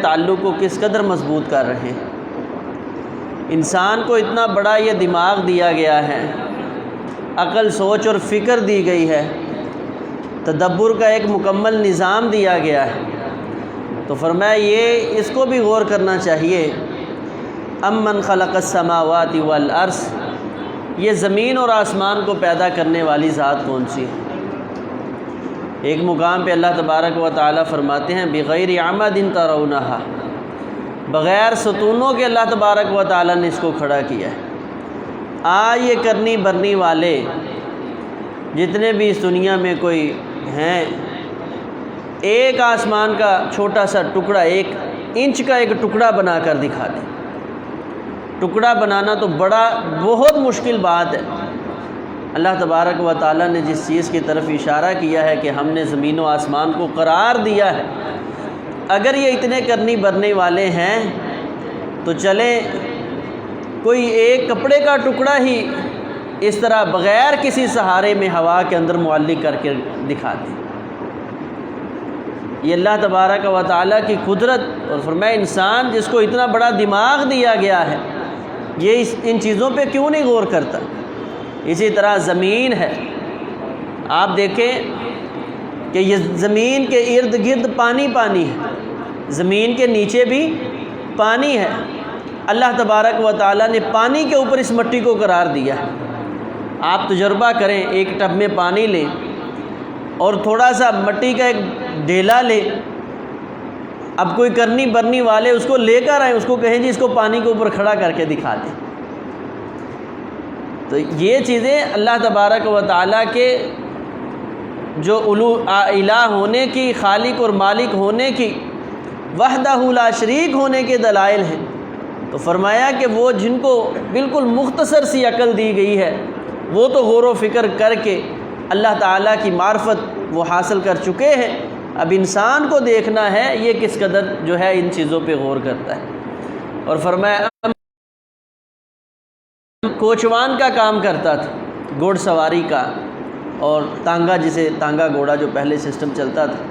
تعلق کو کس قدر مضبوط کر رہے ہیں۔ انسان کو اتنا بڑا یہ دماغ دیا گیا ہے، عقل، سوچ اور فکر دی گئی ہے، تدبر کا ایک مکمل نظام دیا گیا ہے، تو فرمایا یہ اس کو بھی غور کرنا چاہیے۔ امن خلق السماوات والارض، یہ زمین اور آسمان کو پیدا کرنے والی ذات کون سی ہے؟ ایک مقام پہ اللہ تبارک و تعالی فرماتے ہیں بغیر عمد ترونہا، بغیر ستونوں کے اللہ تبارک و تعالی نے اس کو کھڑا کیا ہے۔ یہ کرنی برنی والے جتنے بھی اس دنیا میں کوئی ہیں، ایک آسمان کا چھوٹا سا ٹکڑا، 1 انچ کا ایک ٹکڑا بنا کر دکھا دیں۔ ٹکڑا بنانا تو بہت مشکل بات ہے۔ اللہ تبارک و تعالیٰ نے جس چیز کی طرف اشارہ کیا ہے کہ ہم نے زمین و آسمان کو قرار دیا ہے، اگر یہ اتنے کرنی برنے والے ہیں تو چلیں کوئی ایک کپڑے کا ٹکڑا ہی اس طرح بغیر کسی سہارے میں ہوا کے اندر معلق کر کے دکھا دیں۔ یہ اللہ تبارک و تعالیٰ کی قدرت، اور فرمایا انسان جس کو اتنا بڑا دماغ دیا گیا ہے یہ ان چیزوں پہ کیوں نہیں غور کرتا۔ اسی طرح زمین ہے، آپ دیکھیں کہ یہ زمین کے ارد گرد پانی ہے، زمین کے نیچے بھی پانی ہے۔ اللہ تبارک و تعالیٰ نے پانی کے اوپر اس مٹی کو قرار دیا ہے۔ آپ تجربہ کریں، ایک ٹب میں پانی لیں اور تھوڑا سا مٹی کا ایک ڈھیلا لیں، اب کوئی کرنی برنی والے اس کو لے کر آئیں، اس کو کہیں جی اس کو پانی کے اوپر کھڑا کر کے دکھا دیں۔ تو یہ چیزیں اللہ تبارک و تعالیٰ کے جو الہ ہونے کی، خالق اور مالک ہونے کی، وحدہ لا شریک ہونے کے دلائل ہیں۔ تو فرمایا کہ وہ جن کو بالکل مختصر سی عقل دی گئی ہے وہ تو غور و فکر کر کے اللہ تعالیٰ کی معرفت وہ حاصل کر چکے ہیں، اب انسان کو دیکھنا ہے یہ کس قدر جو ہے ان چیزوں پہ غور کرتا ہے۔ اور فرمایا کوچوان کا کام کرتا تھا، گھوڑ سواری کا، اور تانگا، جسے تانگا گھوڑا جو پہلے سسٹم چلتا تھا،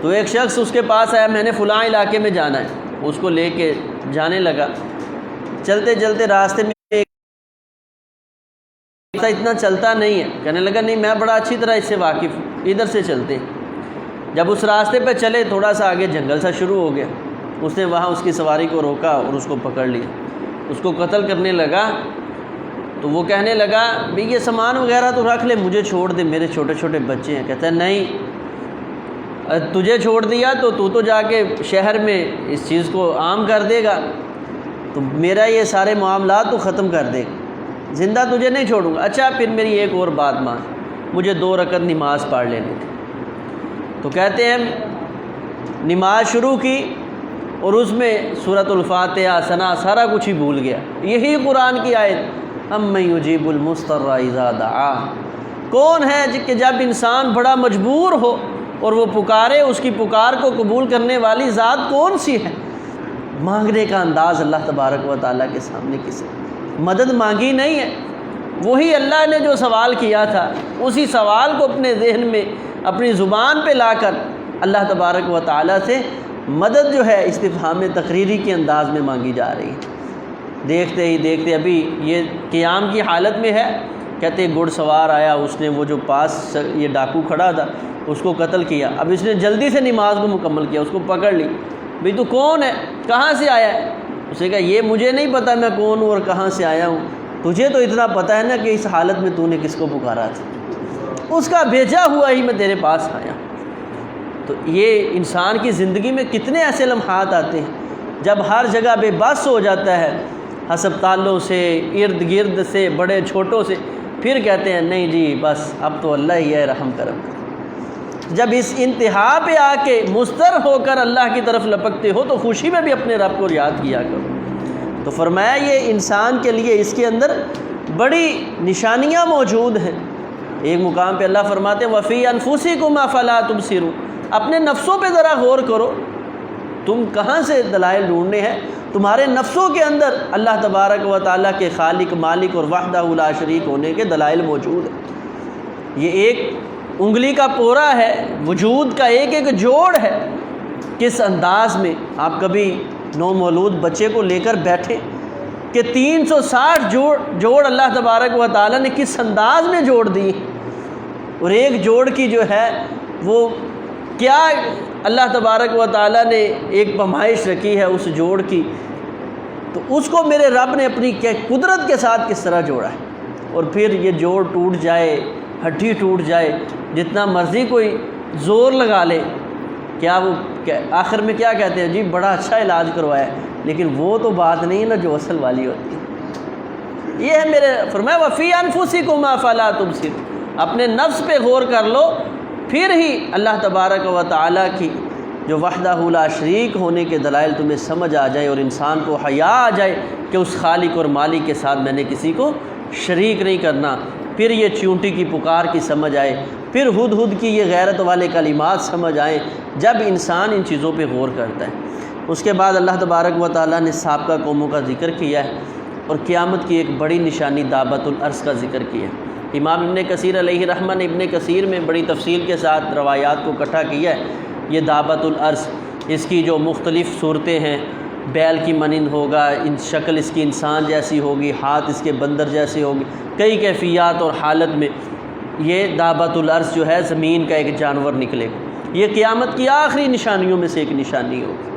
تو ایک شخص اس کے پاس آیا، میں نے فلاں علاقے میں جانا ہے، اس کو لے کے جانے لگا۔ چلتے چلتے راستے میں اتنا چلتا نہیں ہے، کہنے لگا نہیں میں بڑا اچھی طرح اس سے واقف ہوں، ادھر سے چلتے ہیں۔ جب اس راستے پہ چلے تھوڑا سا آگے جنگل سا شروع ہو گیا، اس نے وہاں اس کی سواری کو روکا اور اس کو پکڑ لیا، اس کو قتل کرنے لگا۔ تو وہ کہنے لگا بھئی یہ سامان وغیرہ تو رکھ لے، مجھے چھوڑ دے، میرے چھوٹے چھوٹے بچے ہیں۔ کہتا ہے نہیں، تجھے چھوڑ دیا تو تو جا کے شہر میں اس چیز کو عام کر دے گا، تو میرا یہ سارے معاملات تو ختم کر دے گا، زندہ تجھے نہیں چھوڑوں گا۔ اچھا پھر میری ایک اور بات مان، مجھے 2 رکعت نماز پڑھ لینے تھے۔ تو کہتے ہیں نماز شروع کی اور اس میں سورۃ الفاتحہ، ثنا، سارا کچھ ہی بھول گیا۔ یہی قرآن کی آیت، امن یجیب المضطر اذا دعاہ، کون ہے کہ جب انسان بڑا مجبور ہو اور وہ پکارے، اس کی پکار کو قبول کرنے والی ذات کون سی ہے؟ مانگنے کا انداز اللہ تبارک و تعالیٰ کے سامنے کسی مدد مانگی نہیں ہے، وہی اللہ نے جو سوال کیا تھا اسی سوال کو اپنے ذہن میں اپنی زبان پہ لا کر اللہ تبارک و تعالیٰ سے مدد جو ہے استفہام تقریری کے انداز میں مانگی جا رہی ہے۔ دیکھتے ہی دیکھتے ابھی یہ قیام کی حالت میں ہے، کہتے گھڑ سوار آیا، اس نے وہ جو پاس یہ ڈاکو کھڑا تھا اس کو قتل کیا۔ اب اس نے جلدی سے نماز کو مکمل کیا، اس کو پکڑ لی، بھئی تو کون ہے، کہاں سے آیا ہے؟ اس نے کہا یہ مجھے نہیں پتہ میں کون ہوں اور کہاں سے آیا ہوں، تجھے تو اتنا پتہ ہے نا کہ اس حالت میں تو نے کس کو پکارا تھا، اس کا بھیجا ہوا ہی میں تیرے پاس آیا۔ تو یہ انسان کی زندگی میں کتنے ایسے لمحات آتے ہیں جب ہر جگہ بے بس ہو جاتا ہے، ہسپتالوں سے، ارد گرد سے، بڑے چھوٹوں سے، پھر کہتے ہیں نہیں جی بس اب تو اللہ ہی ہے رحم کرم۔ جب اس انتہا پہ آ کے مضطر ہو کر اللہ کی طرف لپکتے ہو تو خوشی میں بھی اپنے رب کو یاد کیا کرو۔ تو فرمایا یہ انسان کے لیے اس کے اندر بڑی نشانیاں موجود ہیں۔ ایک مقام پہ اللہ فرماتے ہیں وَفِي أَنفُسِكُمْ أَفَلَا تُبْصِرُونَ، اپنے نفسوں پہ ذرا غور کرو، تم کہاں سے دلائل ڈھونڈنے ہیں؟ تمہارے نفسوں کے اندر اللہ تبارک و تعالیٰ کے خالق، مالک اور وحدہ لا شریک ہونے کے دلائل موجود ہیں۔ یہ ایک انگلی کا پورا ہے، وجود کا ایک ایک جوڑ ہے کس انداز میں آپ کبھی نومولود بچے کو لے کر بیٹھے کہ 360 جوڑ اللہ تبارک و تعالیٰ نے کس انداز میں جوڑ دی، اور ایک جوڑ کی جو ہے وہ کیا اللہ تبارک و تعالیٰ نے ایک پیمائش رکھی ہے اس جوڑ کی، تو اس کو میرے رب نے اپنی قدرت کے ساتھ کس طرح جوڑا ہے۔ اور پھر یہ جوڑ ٹوٹ جائے، ہڈی ٹوٹ جائے، جتنا مرضی کوئی زور لگا لے، کیا وہ آخر میں کیا کہتے ہیں، جی بڑا اچھا علاج کروایا، لیکن وہ تو بات نہیں نا جو اصل والی ہوتی ہے۔ یہ ہے میرے فرمایا وفی انفسکم افلا تبصرون، اپنے نفس پہ غور کر لو، پھر ہی اللہ تبارک و تعالیٰ کی جو وحدہ لا شریک ہونے کے دلائل تمہیں سمجھ آ جائے، اور انسان کو حیا آ جائے کہ اس خالق اور مالک کے ساتھ میں نے کسی کو شریک نہیں کرنا، پھر یہ چیونٹی کی پکار کی سمجھ آئے، پھر ہدہد کی یہ غیرت والے کلمات سمجھ آئیں، جب انسان ان چیزوں پہ غور کرتا ہے۔ اس کے بعد اللہ تبارک و تعالیٰ نے سابقہ قوموں کا ذکر کیا ہے، اور قیامت کی ایک بڑی نشانی دابۃ الارض کا ذکر کیا ہے۔ امام ابن کثیر علیہ رحمہ نے ابن کثیر میں بڑی تفصیل کے ساتھ روایات کو اکٹھا کیا ہے۔ یہ دابۃ الارض، اس کی جو مختلف صورتیں ہیں، بیل کی مانند ہوگا، شکل اس کی انسان جیسی ہوگی، ہاتھ اس کے بندر جیسی ہوگی، کئی کیفیات اور حالت میں یہ دابۃ الارض جو ہے زمین کا ایک جانور نکلے گا۔ یہ قیامت کی آخری نشانیوں میں سے ایک نشانی ہوگی،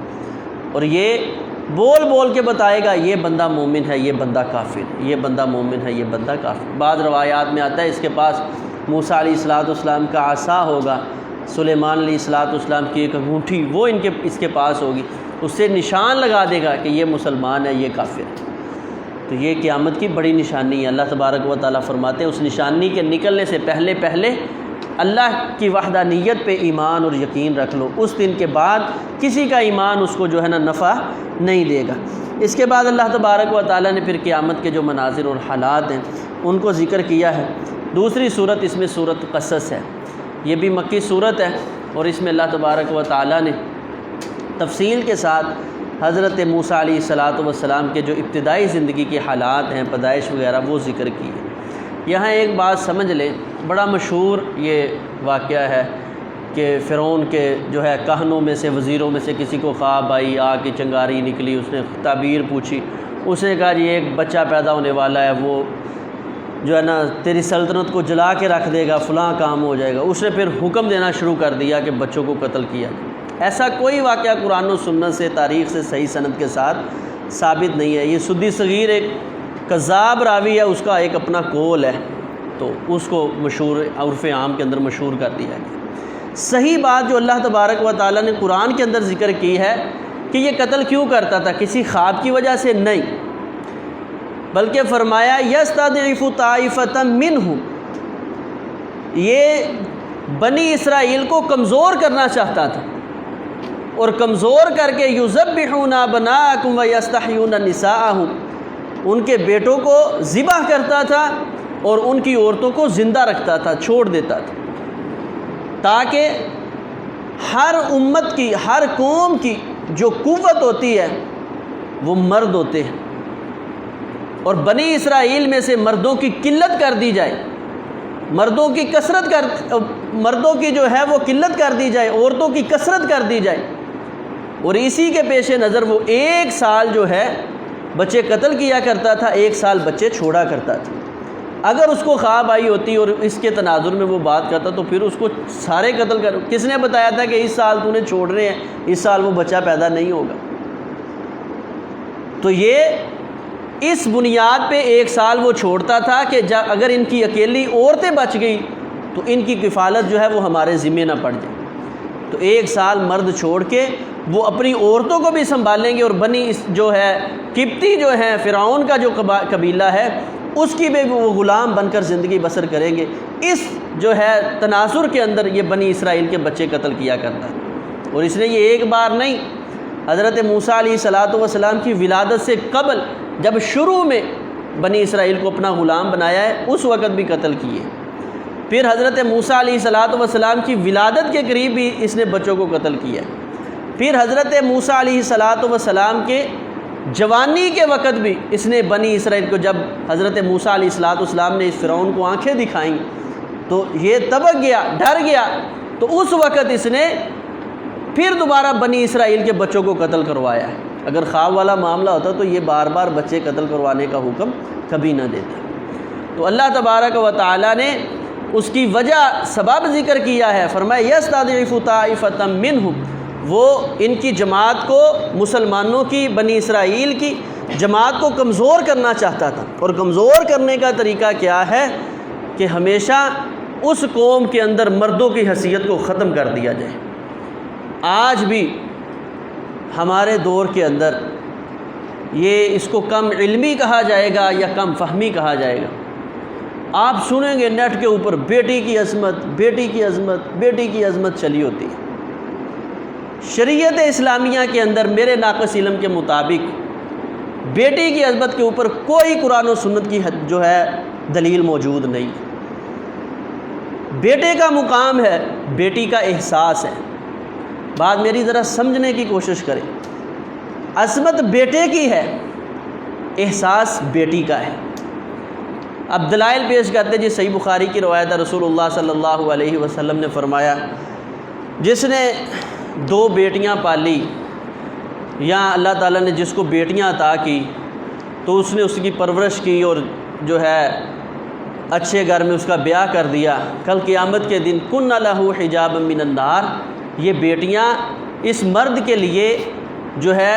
اور یہ بول بول کے بتائے گا یہ بندہ مومن ہے، یہ بندہ کافر، یہ بندہ مومن ہے، یہ بندہ کافر۔ بعض روایات میں آتا ہے اس کے پاس موسیٰ علیہ السلام کا عصا ہوگا، سلیمان علیہ السلام کی ایک انگوٹھی وہ اس کے پاس ہوگی، اس سے نشان لگا دے گا کہ یہ مسلمان ہے، یہ کافر ہے۔ تو یہ قیامت کی بڑی نشانی ہے۔ اللہ تبارک و تعالیٰ فرماتے ہیں اس نشانی کے نکلنے سے پہلے اللہ کی وحدانیت پہ ایمان اور یقین رکھ لو، اس دن کے بعد کسی کا ایمان اس کو جو ہے نا نفع نہیں دے گا۔ اس کے بعد اللہ تبارک و تعالیٰ نے پھر قیامت کے جو مناظر اور حالات ہیں ان کو ذکر کیا ہے۔ دوسری صورت اس میں صورت قصص ہے، یہ بھی مکی صورت ہے، اور اس میں اللہ تبارک و تعالیٰ نے تفصیل کے ساتھ حضرت موسیٰ علیہ السلام کے جو ابتدائی زندگی کے حالات ہیں، پیدائش وغیرہ، وہ ذکر کی ہے۔ یہاں ایک بات سمجھ لیں، بڑا مشہور یہ واقعہ ہے کہ فرعون کے جو ہے کہنوں میں سے، وزیروں میں سے کسی کو خواب آئی، آگ کی چنگاری نکلی، اس نے تعبیر پوچھی، اس نے کہا جی ایک بچہ پیدا ہونے والا ہے، وہ جو ہے نا تیری سلطنت کو جلا کے رکھ دے گا، فلاں کام ہو جائے گا۔ اس نے پھر حکم دینا شروع کر دیا کہ بچوں کو قتل کیا جائے۔ ایسا کوئی واقعہ قرآن و سنت سے، تاریخ سے صحیح سند کے ساتھ ثابت نہیں ہے۔ یہ سدی صغیر ایک کذاب راوی ہے، اس کا ایک اپنا قول ہے، تو اس کو مشہور عرف عام کے اندر مشہور کر دیا گیا۔ صحیح بات جو اللہ تبارک و تعالیٰ نے قرآن کے اندر ذکر کی ہے کہ یہ قتل کیوں کرتا تھا، کسی خواب کی وجہ سے نہیں، بلکہ فرمایا یستضعف طائفۃ منہم، یہ بنی اسرائیل کو کمزور کرنا چاہتا تھا، اور کمزور کر کے یذبحون ابناءکم ویستحیون نساءہم، ان کے بیٹوں کو ذبح کرتا تھا اور ان کی عورتوں کو زندہ رکھتا تھا، چھوڑ دیتا تھا، تاکہ ہر امت کی، ہر قوم کی جو قوت ہوتی ہے وہ مرد ہوتے ہیں، اور بنی اسرائیل میں سے مردوں کی قلت کر دی جائے، مردوں کی جو ہے وہ قلت کر دی جائے، عورتوں کی کثرت کر دی جائے، اور اسی کے پیش نظر وہ 1 سال جو ہے بچے قتل کیا کرتا تھا، 1 سال بچے چھوڑا کرتا تھا۔ اگر اس کو خواب آئی ہوتی اور اس کے تناظر میں وہ بات کرتا تو پھر اس کو سارے قتل کر، کس نے بتایا تھا کہ اس سال تو نے چھوڑنے ہیں، اس سال وہ بچہ پیدا نہیں ہوگا؟ تو یہ اس بنیاد پہ 1 سال وہ چھوڑتا تھا کہ اگر ان کی اکیلی عورتیں بچ گئی تو ان کی کفالت جو ہے وہ ہمارے ذمے نہ پڑ جائے، تو 1 سال مرد چھوڑ کے وہ اپنی عورتوں کو بھی سنبھالیں گے، اور بنی جو ہے قبطی جو ہیں، فرعون کا جو قبیلہ ہے، اس کی بھی وہ غلام بن کر زندگی بسر کریں گے۔ اس جو ہے تناظر کے اندر یہ بنی اسرائیل کے بچے قتل کیا کرتا ہے، اور اس نے یہ ایک بار نہیں، حضرت موسیٰ علیہ السلام کی ولادت سے قبل جب شروع میں بنی اسرائیل کو اپنا غلام بنایا ہے، اس وقت بھی قتل کیے۔ پھر حضرت موسیٰ علیہ السلام کی ولادت کے قریب بھی اس نے بچوں کو قتل کیا ہے۔ پھر حضرت موسیٰ علیہ السلام کے جوانی کے وقت بھی اس نے بنی اسرائیل کو، جب حضرت موسیٰ علیہ السلام نے اس فرعون کو آنکھیں دکھائیں تو یہ تبک گیا، ڈر گیا، تو اس وقت اس نے پھر دوبارہ بنی اسرائیل کے بچوں کو قتل کروایا ہے۔ اگر خواب والا معاملہ ہوتا تو یہ بار بار بچے قتل کروانے کا حکم کبھی نہ دیتا۔ تو اللہ تبارک و تعالیٰ نے اس کی وجہ سبب ذکر کیا ہے، فرمایا یستضعف طائفۃ منہم، وہ ان کی جماعت کو، مسلمانوں کی، بنی اسرائیل کی جماعت کو کمزور کرنا چاہتا تھا۔ اور کمزور کرنے کا طریقہ کیا ہے کہ ہمیشہ اس قوم کے اندر مردوں کی حیثیت کو ختم کر دیا جائے۔ آج بھی ہمارے دور کے اندر یہ اس کو کم علمی کہا جائے گا یا کم فہمی کہا جائے گا، آپ سنیں گے نیٹ کے اوپر بیٹی کی عظمت، بیٹی کی عظمت، بیٹی کی عظمت چلی ہوتی ہے۔ شریعت اسلامیہ کے اندر میرے ناقص علم کے مطابق بیٹی کی عظمت کے اوپر کوئی قرآن و سنت کی جو ہے دلیل موجود نہیں۔ بیٹے کا مقام ہے، بیٹی کا احساس ہے۔ بات میری ذرا سمجھنے کی کوشش کریں، عظمت بیٹے کی ہے، احساس بیٹی کا ہے۔ اب دلائل پیش کرتے جی، صحیح بخاری کی روایت ہے، رسول اللہ صلی اللہ علیہ وسلم نے فرمایا جس نے 2 بیٹیاں پالی یا اللہ تعالیٰ نے جس کو بیٹیاں عطا کی تو اس نے اس کی پرورش کی اور جو ہے اچھے گھر میں اس کا بیاہ کر دیا، کل قیامت کے دن کن لہ حجابا من النار، یہ بیٹیاں اس مرد کے لیے جو ہے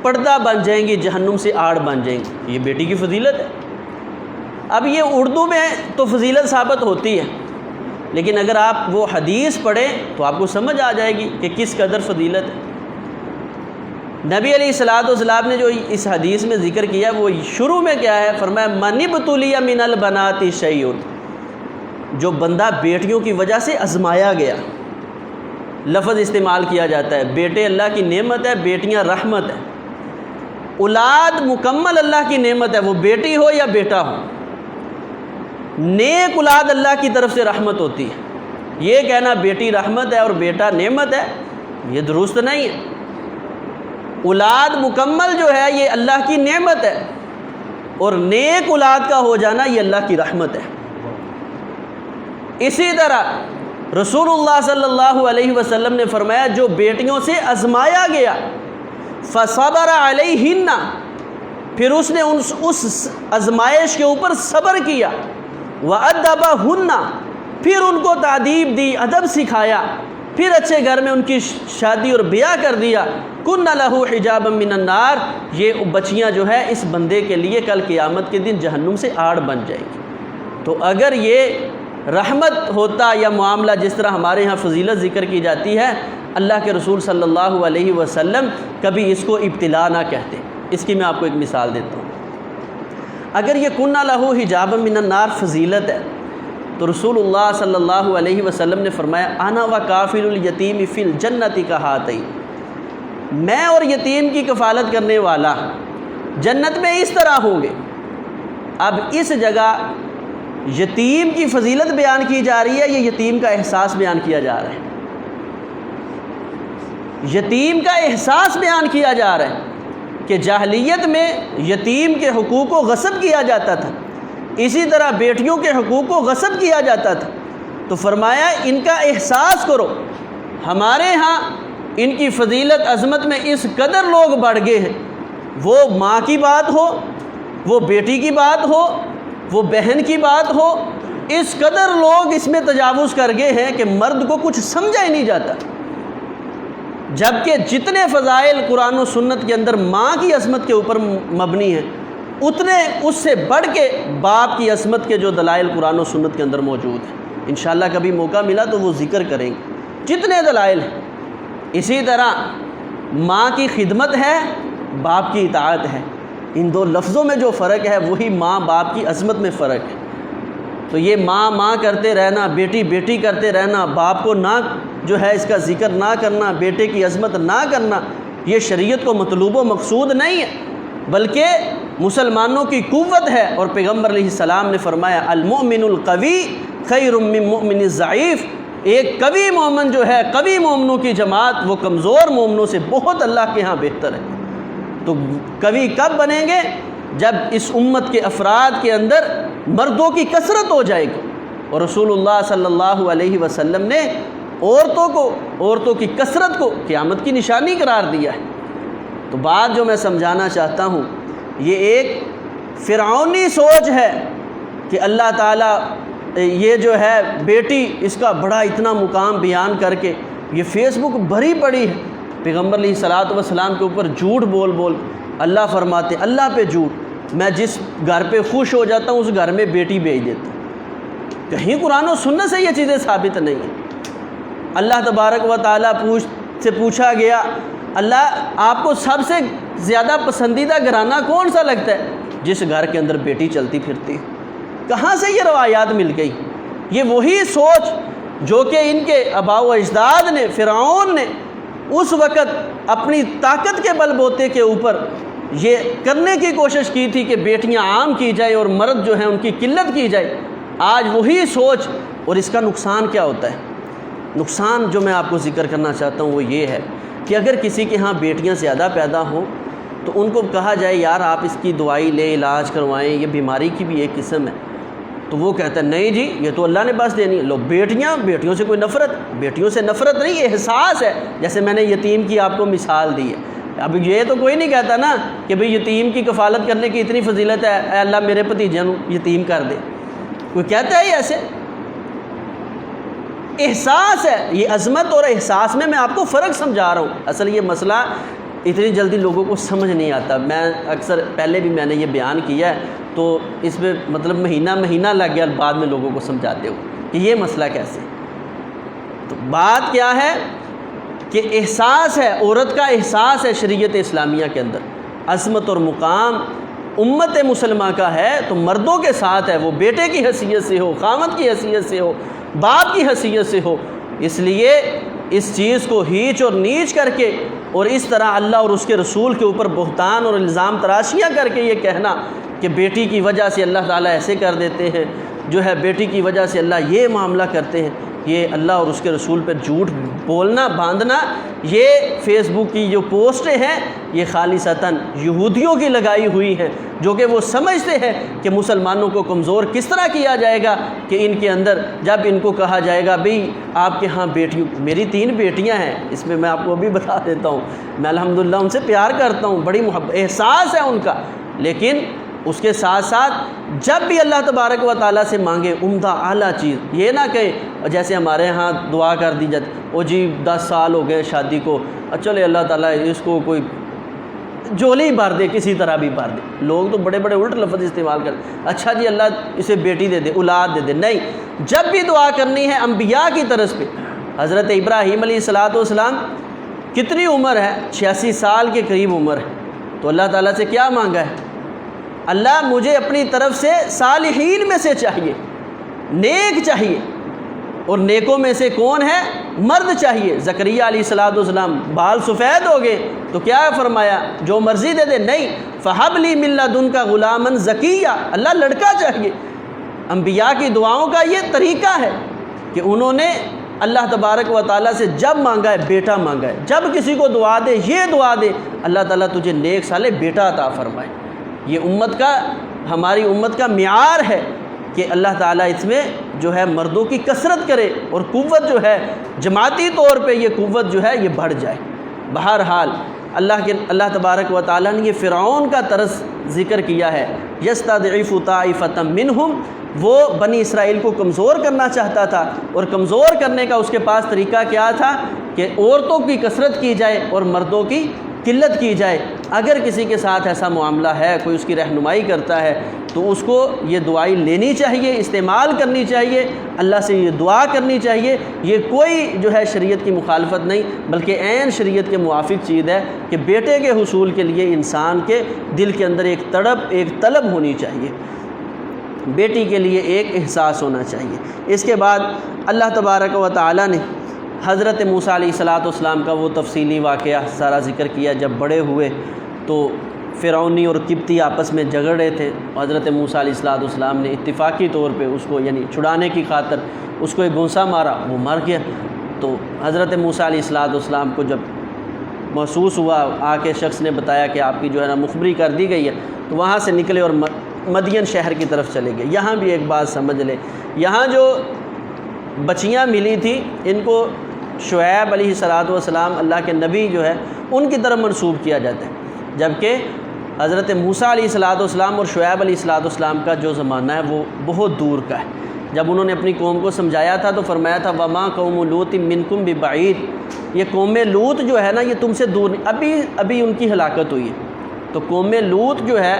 پردہ بن جائیں گی، جہنم سے آڑ بن جائیں گی۔ یہ بیٹی کی فضیلت ہے۔ اب یہ اردو میں تو فضیلت ثابت ہوتی ہے، لیکن اگر آپ وہ حدیث پڑھیں تو آپ کو سمجھ آ جائے گی کہ کس قدر فضیلت ہے۔ نبی علیہ الصلوۃ والسلام نے جو اس حدیث میں ذکر کیا وہ شروع میں کیا ہے، فرمایا من ابتلی من البنات شیء، جو بندہ بیٹیوں کی وجہ سے آزمایا گیا، لفظ استعمال کیا جاتا ہے۔ بیٹے اللہ کی نعمت ہے، بیٹیاں رحمت ہے۔ اولاد مکمل اللہ کی نعمت ہے، وہ بیٹی ہو یا بیٹا ہو۔ نیک اولاد اللہ کی طرف سے رحمت ہوتی ہے۔ یہ کہنا بیٹی رحمت ہے اور بیٹا نعمت ہے، یہ درست نہیں ہے۔ اولاد مکمل جو ہے یہ اللہ کی نعمت ہے، اور نیک اولاد کا ہو جانا یہ اللہ کی رحمت ہے۔ اسی طرح رسول اللہ صلی اللہ علیہ وسلم نے فرمایا جو بیٹیوں سے آزمایا گیا فصبر علیہن، پھر اس نے اس آزمائش کے اوپر صبر کیا، وَأَدَّبَهُنَّ، پھر ان کو تعدیب دی، ادب سکھایا، پھر اچھے گھر میں ان کی شادی اور بیاہ کر دیا، کُنَّ لَهُ حِجَابًا مِّنَ النَّارِ، یہ بچیاں جو ہے اس بندے کے لیے کل قیامت کے دن جہنم سے آڑ بن جائے گی۔ تو اگر یہ رحمت ہوتا یا معاملہ جس طرح ہمارے ہاں فضیلت ذکر کی جاتی ہے، اللہ کے رسول صلی اللہ علیہ وسلم کبھی اس کو ابتلا نہ کہتے۔ اس کی میں آپ کو ایک مثال دیتا ہوں۔ اگر یہ کُنَّ لَهُ حِجَابًا مِّنَ النَّارِ فضیلت ہے تو رسول اللہ صلی اللہ علیہ وسلم نے فرمایا انا وکافل الیتیم فی الجنۃ کہاتین، میں اور یتیم کی کفالت کرنے والا جنت میں اس طرح ہوں گے۔ اب اس جگہ یتیم کی فضیلت بیان کی جا رہی ہے یا یتیم کا احساس بیان کیا جا رہا ہے؟ یتیم کا احساس بیان کیا جا رہا ہے کہ جاہلیت میں یتیم کے حقوق کو غصب کیا جاتا تھا، اسی طرح بیٹیوں کے حقوق کو غصب کیا جاتا تھا۔ تو فرمایا ان کا احساس کرو، ہمارے ہاں ان کی فضیلت عظمت میں اس قدر لوگ بڑھ گئے ہیں، وہ ماں کی بات ہو، وہ بیٹی کی بات ہو، وہ بہن کی بات ہو، اس قدر لوگ اس میں تجاوز کر گئے ہیں کہ مرد کو کچھ سمجھا ہی نہیں جاتا۔ جبکہ جتنے فضائل قرآن و سنت کے اندر ماں کی عظمت کے اوپر مبنی ہیں، اتنے اس سے بڑھ کے باپ کی عظمت کے جو دلائل قرآن و سنت کے اندر موجود ہیں۔ انشاءاللہ کبھی موقع ملا تو وہ ذکر کریں گے جتنے دلائل ہیں۔ اسی طرح ماں کی خدمت ہے، باپ کی اطاعت ہے، ان دو لفظوں میں جو فرق ہے وہی ماں باپ کی عظمت میں فرق ہے۔ تو یہ ماں ماں کرتے رہنا، بیٹی بیٹی کرتے رہنا، باپ کو نہ جو ہے اس کا ذکر نہ کرنا، بیٹے کی عظمت نہ کرنا، یہ شریعت کو مطلوب و مقصود نہیں ہے، بلکہ مسلمانوں کی قوت ہے۔ اور پیغمبر علیہ السلام نے فرمایا المؤمن القوی خیر من مؤمن الضعیف، ایک قوی مومن جو ہے، قوی مومنوں کی جماعت وہ کمزور مومنوں سے بہت اللہ کے ہاں بہتر ہے۔ تو قوی کب بنیں گے؟ جب اس امت کے افراد کے اندر مردوں کی کثرت ہو جائے گی۔ اور رسول اللہ صلی اللہ علیہ وسلم نے عورتوں کی کثرت کو قیامت کی نشانی قرار دیا ہے۔ تو بات جو میں سمجھانا چاہتا ہوں، یہ ایک فرعونی سوچ ہے کہ اللہ تعالیٰ یہ جو ہے بیٹی، اس کا بڑا اتنا مقام بیان کر کے یہ فیس بک بھری پڑی ہے پیغمبر علیہ الصلوۃ والسلام کے اوپر جھوٹ بول اللہ فرماتے اللہ پہ جھوٹ، میں جس گھر پہ خوش ہو جاتا ہوں اس گھر میں بیٹی بھیج دیتا ہوں۔ کہیں قرآن و سنت سے یہ چیزیں ثابت نہیں ہیں۔ اللہ تبارک و تعالیٰ سے پوچھا گیا، اللہ آپ کو سب سے زیادہ پسندیدہ گھرانہ کون سا لگتا ہے؟ جس گھر کے اندر بیٹی چلتی پھرتی۔ کہاں سے یہ روایات مل گئی؟ یہ وہی سوچ جو کہ ان کے آباء و اجداد نے، فرعون نے اس وقت اپنی طاقت کے بل بوتے کے اوپر یہ کرنے کی کوشش کی تھی کہ بیٹیاں عام کی جائے اور مرد جو ہیں ان کی قلت کی جائے۔ آج وہی سوچ، اور اس کا نقصان کیا ہوتا ہے؟ نقصان جو میں آپ کو ذکر کرنا چاہتا ہوں وہ یہ ہے کہ اگر کسی کے ہاں بیٹیاں زیادہ پیدا ہوں تو ان کو کہا جائے یار آپ اس کی دوائی لیں، علاج کروائیں، یہ بیماری کی بھی ایک قسم ہے، تو وہ کہتا ہے نہیں جی یہ تو اللہ نے بس دینی ہے۔ لو بیٹیوں سے کوئی نفرت، بیٹیوں سے نفرت نہیں، احساس ہے۔ جیسے میں نے یتیم کی آپ کو مثال دی ہے، اب یہ تو کوئی نہیں کہتا نا کہ بھئی یتیم کی کفالت کرنے کی اتنی فضیلت ہے، اے اللہ میرے بھتیجے نو یتیم کر دے، کوئی کہتا ہے ایسے؟ احساس ہے، یہ عظمت اور احساس میں آپ کو فرق سمجھا رہا ہوں۔ اصل یہ مسئلہ اتنی جلدی لوگوں کو سمجھ نہیں آتا، میں اکثر پہلے بھی میں نے یہ بیان کیا ہے تو اس میں مطلب مہینہ لگ گیا بعد میں لوگوں کو سمجھاتے ہو کہ یہ مسئلہ کیسے۔ تو بات کیا ہے کہ احساس ہے، عورت کا احساس ہے شریعت اسلامیہ کے اندر، عظمت اور مقام امت مسلمہ کا ہے تو مردوں کے ساتھ ہے، وہ بیٹے کی حیثیت سے ہو، خامد کی حیثیت سے ہو، باپ کی حیثیت سے ہو۔ اس لیے اس چیز کو ہیچ اور نیچ کر کے اور اس طرح اللہ اور اس کے رسول کے اوپر بہتان اور الزام تراشیاں کر کے یہ کہنا کہ بیٹی کی وجہ سے اللہ تعالیٰ ایسے کر دیتے ہیں، جو ہے بیٹی کی وجہ سے اللہ یہ معاملہ کرتے ہیں، یہ اللہ اور اس کے رسول پر جھوٹ بولنا، باندھنا، یہ فیس بک کی جو پوسٹیں ہیں یہ خالصتاً یہودیوں کی لگائی ہوئی ہیں، جو کہ وہ سمجھتے ہیں کہ مسلمانوں کو کمزور کس طرح کیا جائے گا کہ ان کے اندر جب ان کو کہا جائے گا بھئی آپ کے ہاں بیٹیوں، میری 3 بیٹیاں ہیں، اس میں آپ کو ابھی بتا دیتا ہوں، میں الحمدللہ ان سے پیار کرتا ہوں، بڑی محبت احساس ہے ان کا، لیکن اس کے ساتھ ساتھ جب بھی اللہ تبارک و تعالیٰ سے مانگے عمدہ اعلیٰ چیز، یہ نہ کہیں جیسے ہمارے ہاں دعا کر دی جاتی، او جی 10 سال ہو گئے شادی کو، چلے اللہ تعالیٰ اس کو کوئی جولی بھر دے، کسی طرح بھی بھر دے۔ لوگ تو بڑے الٹ لفظ استعمال کرتے، اچھا جی اللہ اسے بیٹی دے دے، اولاد دے دے۔ نہیں، جب بھی دعا کرنی ہے انبیاء کی طرز پہ، حضرت ابراہیم علیہ الصلوۃ والسلام کتنی عمر ہے؟ 86 سال کے قریب عمر ہے، تو اللہ تعالیٰ سے کیا مانگا ہے؟ اللہ مجھے اپنی طرف سے صالحین میں سے چاہیے، نیک چاہیے، اور نیکوں میں سے کون ہے؟ مرد چاہیے۔ زکریا علیہ الصلوۃ والسلام بال سفید ہو گئے تو کیا فرمایا؟ جو مرضی دے دے، نہیں، فہب لی من لدنک غلاما زکیہ، اللہ لڑکا چاہیے۔ انبیاء کی دعاؤں کا یہ طریقہ ہے کہ انہوں نے اللہ تبارک و تعالیٰ سے جب مانگا ہے بیٹا مانگا ہے، جب کسی کو دعا دے یہ دعا دے اللہ تعالیٰ تجھے نیک صالح بیٹا عطا فرمائے۔ یہ امت کا، ہماری امت کا معیار ہے کہ اللہ تعالیٰ اس میں جو ہے مردوں کی کثرت کرے اور قوت جو ہے جماعتی طور پہ یہ قوت جو ہے یہ بڑھ جائے۔ بہرحال اللہ تبارک و تعالیٰ نے یہ فرعون کا طرز ذکر کیا ہے، یستضعف طائفۃ منہم، وہ بنی اسرائیل کو کمزور کرنا چاہتا تھا، اور کمزور کرنے کا اس کے پاس طریقہ کیا تھا کہ عورتوں کی کثرت کی جائے اور مردوں کی قلت کی جائے۔ اگر کسی کے ساتھ ایسا معاملہ ہے، کوئی اس کی رہنمائی کرتا ہے تو اس کو یہ دعائی لینی چاہیے، استعمال کرنی چاہیے، اللہ سے یہ دعا کرنی چاہیے۔ یہ کوئی جو ہے شریعت کی مخالفت نہیں، بلکہ عین شریعت کے موافق چیز ہے کہ بیٹے کے حصول کے لیے انسان کے دل کے اندر ایک تڑپ، ایک طلب ہونی چاہیے، بیٹی کے لیے ایک احساس ہونا چاہیے۔ اس کے بعد اللہ تبارک و تعالیٰ نے حضرت موسیٰ علیہ الصلوۃ والسلام کا وہ تفصیلی واقعہ سارا ذکر کیا۔ جب بڑے ہوئے تو فرعونی اور قبطی آپس میں جھگڑ رہے تھے، حضرت موسیٰ علیہ الصلوۃ والسلام نے اتفاقی طور پہ اس کو یعنی چھڑانے کی خاطر اس کو ایک گھونسا مارا، وہ مر گیا۔ تو حضرت موسیٰ علیہ الصلوۃ والسلام کو جب محسوس ہوا، آ کے شخص نے بتایا کہ آپ کی جو ہے نا مخبری کر دی گئی ہے، تو وہاں سے نکلے اور مدین شہر کی طرف چلے گئے۔ یہاں بھی ایک بات سمجھ لیں، یہاں جو بچیاں ملی تھی ان کو شعیب علیہ السلام اللہ کے نبی جو ہے ان کی طرف منسوب کیا جاتا ہے، جبکہ حضرت موسیٰ علیہ السلام اور شعیب علیہ السلام کا جو زمانہ ہے وہ بہت دور کا ہے۔ جب انہوں نے اپنی قوم کو سمجھایا تھا تو فرمایا تھا وما قوم لوط منکم ببعید، یہ قوم لوط جو ہے نا یہ تم سے دور نہیں، ابھی ان کی ہلاکت ہوئی ہے۔ تو قوم لوط جو ہے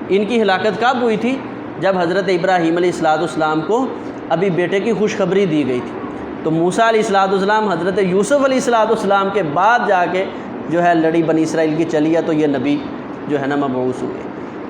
ان کی ہلاکت کب ہوئی تھی؟ جب حضرت ابراہیم علیہ السلام کو ابھی بیٹے کی خوشخبری دی گئی تھی۔ تو موسیٰ علیہ السلام حضرت یوسف علیہ السلام کے بعد جا کے جو ہے لڑی بنی اسرائیل کی چلی ہے، تو یہ نبی جو ہے نا مبعوث ہوئے۔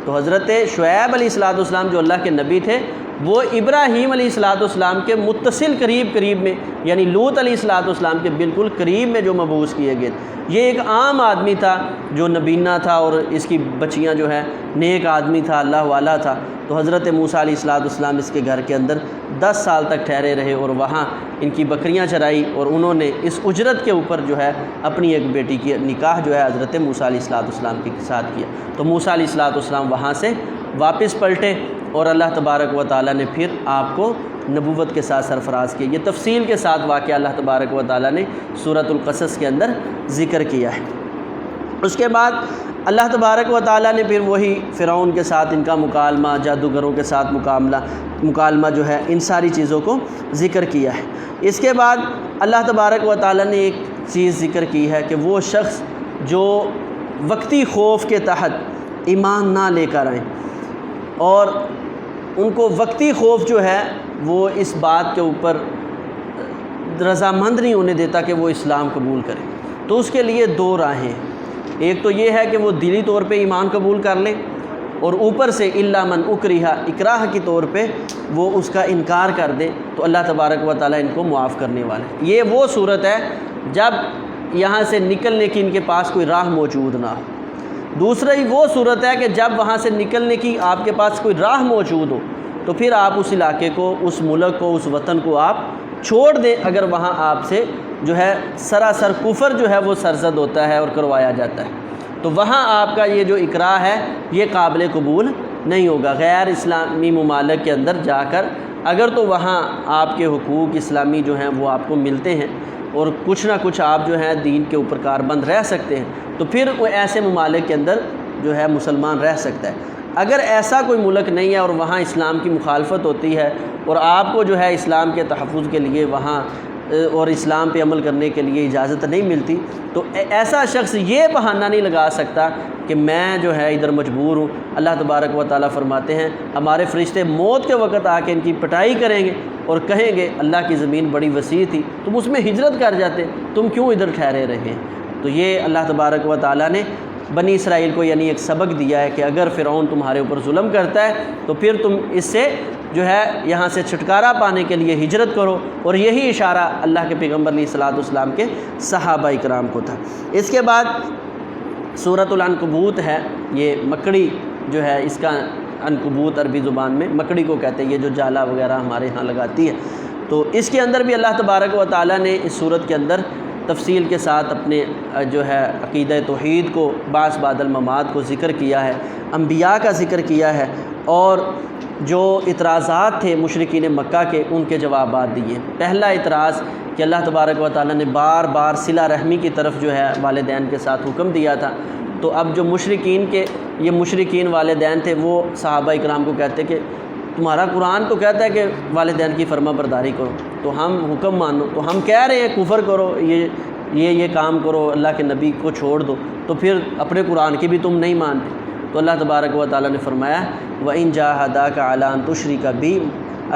تو حضرت شعیب علیہ السلام جو اللہ کے نبی تھے وہ ابراہیم علیہ السلام کے متصل قریب میں، یعنی لوط علیہ السلام کے بالکل قریب میں جو مبعوث کیے گئے۔ یہ ایک عام آدمی تھا جو نبینا تھا، اور اس کی بچیاں جو ہے نیک آدمی تھا، اللہ والا تھا۔ تو حضرت موسیٰ علیہ السلام اس کے گھر کے اندر 10 سال تک ٹھہرے رہے، اور وہاں ان کی بکریاں چرائی، اور انہوں نے اس اجرت کے اوپر جو ہے اپنی ایک بیٹی کی نکاح جو ہے حضرت موسیٰ علیہ السلام کے ساتھ کیا۔ تو موسیٰ علیہ السلام وہاں سے واپس پلٹے، اور اللہ تبارک و تعالیٰ نے پھر آپ کو نبوت کے ساتھ سرفراز کیا۔ یہ تفصیل کے ساتھ واقعہ اللہ تبارک و تعالیٰ نے سورۃ القصص کے اندر ذکر کیا ہے۔ اس کے بعد اللہ تبارک و تعالیٰ نے پھر وہی فرعون کے ساتھ ان کا مکالمہ، جادوگروں کے ساتھ مکالمہ جو ہے ان ساری چیزوں کو ذکر کیا ہے۔ اس کے بعد اللہ تبارک و تعالیٰ نے ایک چیز ذکر کی ہے کہ وہ شخص جو وقتی خوف کے تحت ایمان نہ لے کر آئیں، اور ان کو وقتی خوف جو ہے وہ اس بات کے اوپر رضامند نہیں ہونے دیتا کہ وہ اسلام قبول کریں، تو اس کے لیے 2 راہیں ہیں۔ ایک تو یہ ہے کہ وہ دلی طور پہ ایمان قبول کر لیں، اور اوپر سے الا من اکرہ، اکراہ کی طور پہ وہ اس کا انکار کر دیں، تو اللہ تبارک و تعالیٰ ان کو معاف کرنے والے ہیں۔ یہ وہ صورت ہے جب یہاں سے نکلنے کی ان کے پاس کوئی راہ موجود نہ ہو۔ دوسرا ہی وہ صورت ہے کہ جب وہاں سے نکلنے کی آپ کے پاس کوئی راہ موجود ہو، تو پھر آپ اس علاقے کو، اس ملک کو، اس وطن کو آپ چھوڑ دیں، اگر وہاں آپ سے جو ہے سراسر کفر جو ہے وہ سرزد ہوتا ہے اور کروایا جاتا ہے، تو وہاں آپ کا یہ جو اقرار ہے یہ قابل قبول نہیں ہوگا۔ غیر اسلامی ممالک کے اندر جا کر اگر تو وہاں آپ کے حقوق اسلامی جو ہیں وہ آپ کو ملتے ہیں، اور کچھ نہ کچھ آپ جو ہیں دین کے اوپر کاربند رہ سکتے ہیں، تو پھر وہ ایسے ممالک کے اندر جو ہے مسلمان رہ سکتا ہے۔ اگر ایسا کوئی ملک نہیں ہے اور وہاں اسلام کی مخالفت ہوتی ہے، اور آپ کو جو ہے اسلام کے تحفظ کے لیے وہاں اور اسلام پہ عمل کرنے کے لیے اجازت نہیں ملتی، تو ایسا شخص یہ بہانہ نہیں لگا سکتا کہ میں جو ہے ادھر مجبور ہوں۔ اللہ تبارک و تعالیٰ فرماتے ہیں ہمارے فرشتے موت کے وقت آ کے ان کی پٹائی کریں گے اور کہیں گے اللہ کی زمین بڑی وسیع تھی، تم اس میں ہجرت کر جاتے، تم کیوں ادھر ٹھہرے رہے؟ تو یہ اللہ تبارک و تعالیٰ نے بنی اسرائیل کو یعنی ایک سبق دیا ہے کہ اگر فرعون تمہارے اوپر ظلم کرتا ہے تو پھر تم اس سے جو ہے یہاں سے چھٹکارا پانے کے لیے ہجرت کرو، اور یہی اشارہ اللہ کے پیغمبر علیہ السلام کے صحابہ اکرام کو تھا۔ اس کے بعد سورۃ العنکبوت ہے، یہ مکڑی جو ہے، اس کا عنکبوت عربی زبان میں مکڑی کو کہتے ہیں، یہ جو جالا وغیرہ ہمارے ہاں لگاتی ہے۔ تو اس کے اندر بھی اللہ تبارک و تعالیٰ نے اس سورت کے اندر تفصیل کے ساتھ اپنے جو ہے عقیدہ توحید کو، بعث بعد الممات کو ذکر کیا ہے، انبیاء کا ذکر کیا ہے، اور جو اعتراضات تھے مشرکین مکہ کے ان کے جوابات دیے۔ پہلا اعتراض کہ اللہ تبارک و تعالیٰ نے بار بار صلہ رحمی کی طرف جو ہے والدین کے ساتھ حکم دیا تھا، تو اب جو مشرکین والدین تھے وہ صحابہ اکرام کو کہتے کہ تمہارا قرآن تو کہتا ہے کہ والدین کی فرما برداری کرو، تو ہم حکم مانو، تو ہم کہہ رہے ہیں کفر کرو، یہ کام کرو، اللہ کے نبی کو چھوڑ دو، تو پھر اپنے قرآن کی بھی تم نہیں مانتے۔ تو اللہ تبارک و تعالیٰ نے فرمایا وَإِن جَاهَدَاكَ عَلَىٰ أَن تُشْرِكَ بِي،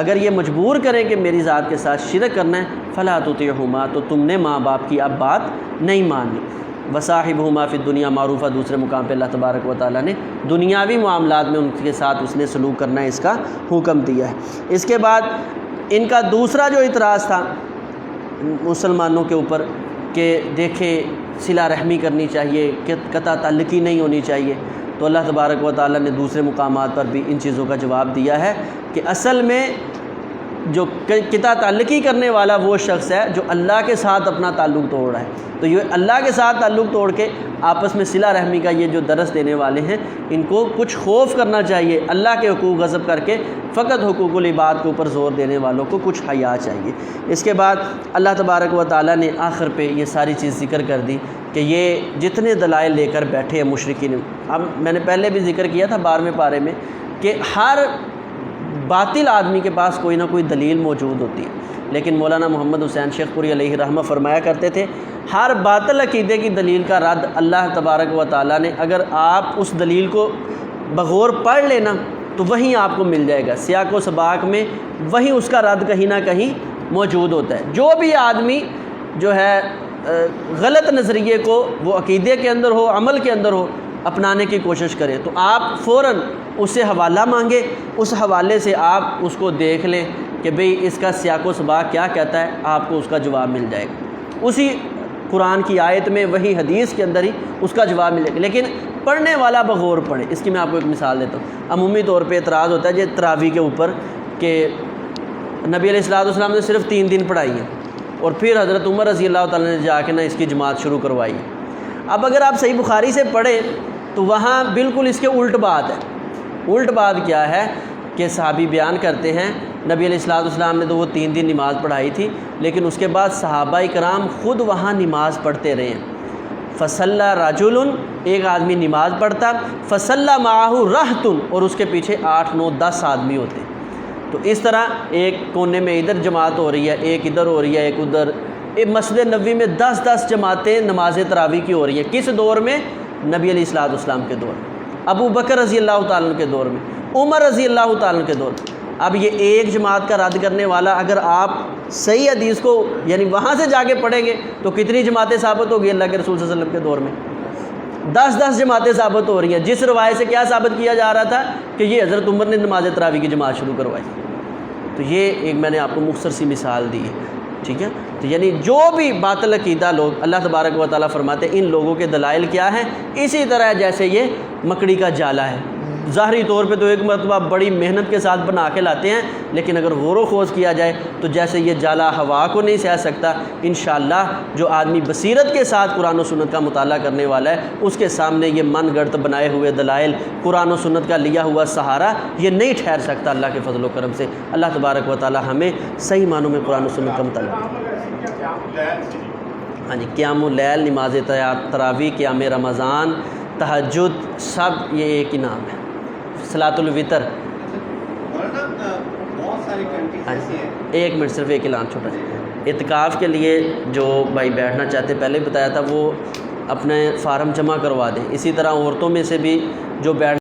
اگر یہ مجبور کریں کہ میری ذات کے ساتھ شرک کرنا ہے، فَلَا تُطِعْهُمَا، تو تم نے ماں باپ کی اب بات نہیں ماننی۔ وَصَاحِبْهُمَا فِي الدُّنْيَا مَعْرُوفًا، دوسرے مقام پہ اللہ تبارک و تعالیٰ نے دنیاوی معاملات میں ان کے ساتھ اس نے سلوک کرنا ہے، اس کا حکم دیا ہے۔ اس کے بعد ان کا دوسرا جو اعتراض تھا مسلمانوں کے اوپر کہ دیکھیں صلہ رحمی کرنی چاہیے، کہ قطع تعلقی نہیں ہونی چاہیے، تو اللہ تبارک و تعالیٰ نے دوسرے مقامات پر بھی ان چیزوں کا جواب دیا ہے کہ اصل میں جو قطع تعلقی کرنے والا وہ شخص ہے جو اللہ کے ساتھ اپنا تعلق توڑ رہا ہے. تو یہ اللہ کے ساتھ تعلق توڑ کے آپس میں صلہ رحمی کا یہ جو درس دینے والے ہیں ان کو کچھ خوف کرنا چاہیے. اللہ کے حقوق غصب کر کے فقط حقوق العباد کے اوپر زور دینے والوں کو کچھ حیا چاہیے. اس کے بعد اللہ تبارک و تعالیٰ نے آخر پہ یہ ساری چیز ذکر کر دی کہ یہ جتنے دلائل لے کر بیٹھے ہیں مشرکین. اب میں نے پہلے بھی ذکر کیا تھا 12ویں پارے میں کہ ہر باطل آدمی کے پاس کوئی نہ کوئی دلیل موجود ہوتی ہے، لیکن مولانا محمد حسین شیخ پوری علیہ رحمہ فرمایا کرتے تھے ہر باطل عقیدے کی دلیل کا رد اللہ تبارک و تعالیٰ نے اگر آپ اس دلیل کو بغور پڑھ لینا تو وہیں آپ کو مل جائے گا. سیاق و سباق میں وہیں اس کا رد کہیں نہ کہیں موجود ہوتا ہے. جو بھی آدمی جو ہے غلط نظریے کو وہ عقیدے کے اندر ہو عمل کے اندر ہو اپنانے کی کوشش کرے تو آپ فوراً اس سے حوالہ مانگے، اس حوالے سے آپ اس کو دیکھ لیں کہ بھئی اس کا سیاق و سباق کیا کہتا ہے، آپ کو اس کا جواب مل جائے گا. اسی قرآن کی آیت میں وہی حدیث کے اندر ہی اس کا جواب ملے گا. لیکن پڑھنے والا بغور پڑھے. اس کی میں آپ کو ایک مثال دیتا ہوں. عمومی طور پہ اعتراض ہوتا ہے یہ تراویح کے اوپر کہ نبی علیہ السلام نے صرف 3 دن پڑھائی ہیں اور پھر حضرت عمر رضی اللہ تعالیٰ نے جا کے اس کی جماعت شروع کروائی. اب اگر آپ صحیح بخاری سے پڑھیں تو وہاں بالکل اس کے الٹ بات ہے. الٹ بات کیا ہے کہ صحابی بیان کرتے ہیں نبی علیہ السلام نے تو وہ 3 دن نماز پڑھائی تھی، لیکن اس کے بعد صحابہ کرام خود وہاں نماز پڑھتے رہے ہیں. فصلی رجل، ایک آدمی نماز پڑھتا، فصلی معہ رہط، اور اس کے پیچھے 8 9 10 آدمی ہوتے. تو اس طرح ایک کونے میں ادھر جماعت ہو رہی ہے، ایک ادھر ہو رہی ہے، ایک ادھر. ایک مسجد نبوی میں 10 جماعتیں نماز تراویح کی ہو رہی ہیں. کس دور میں؟ نبی علیہ السلام کے دور میں، ابو بکر رضی اللہ تعالیٰ عنہ کے دور میں، عمر رضی اللہ تعالیٰ عنہ کے دور میں. اب یہ ایک جماعت کا رد کرنے والا اگر آپ صحیح حدیث کو یعنی وہاں سے جا کے پڑھیں گے تو کتنی جماعتیں ثابت ہوگی اللہ کے رسول صلی اللہ علیہ وسلم کے دور میں؟ 10 جماعتیں ثابت ہو رہی ہیں. جس روایت سے کیا ثابت کیا جا رہا تھا کہ یہ حضرت عمر نے نماز تراویح کی جماعت شروع کروائی. تو یہ ایک میں نے آپ کو مختصر سی مثال دی ہے. ٹھیک ہے، تو یعنی جو بھی باطل عقیدہ لوگ اللہ تبارک و تعالیٰ فرماتے ہیں ان لوگوں کے دلائل کیا ہیں، اسی طرح جیسے یہ مکڑی کا جالا ہے. ظاہری طور پہ تو ایک مرتبہ بڑی محنت کے ساتھ بنا کے لاتے ہیں، لیکن اگر غور و خوض کیا جائے تو جیسے یہ جالا ہوا کو نہیں سہ سکتا، انشاءاللہ جو آدمی بصیرت کے ساتھ قرآن و سنت کا مطالعہ کرنے والا ہے اس کے سامنے یہ من گڑت بنائے ہوئے دلائل، قرآن و سنت کا لیا ہوا سہارا یہ نہیں ٹھہر سکتا اللہ کے فضل و کرم سے. اللہ تبارک و تعالی ہمیں صحیح معنوں میں قرآن و سنت کا مطالعہ. ہاں جی، قیام اللیل، نماز تراویح، قیام رمضان، تہجد، سب یہ ایک ہی نام ہے. صلاۃ الوتر. ایک منٹ صرف ایک اعلان چھوٹا سا. اعتکاف کے لیے جو بھائی بیٹھنا چاہتے پہلے بتایا تھا وہ اپنے فارم جمع کروا دیں. اسی طرح عورتوں میں سے بھی جو بیٹھ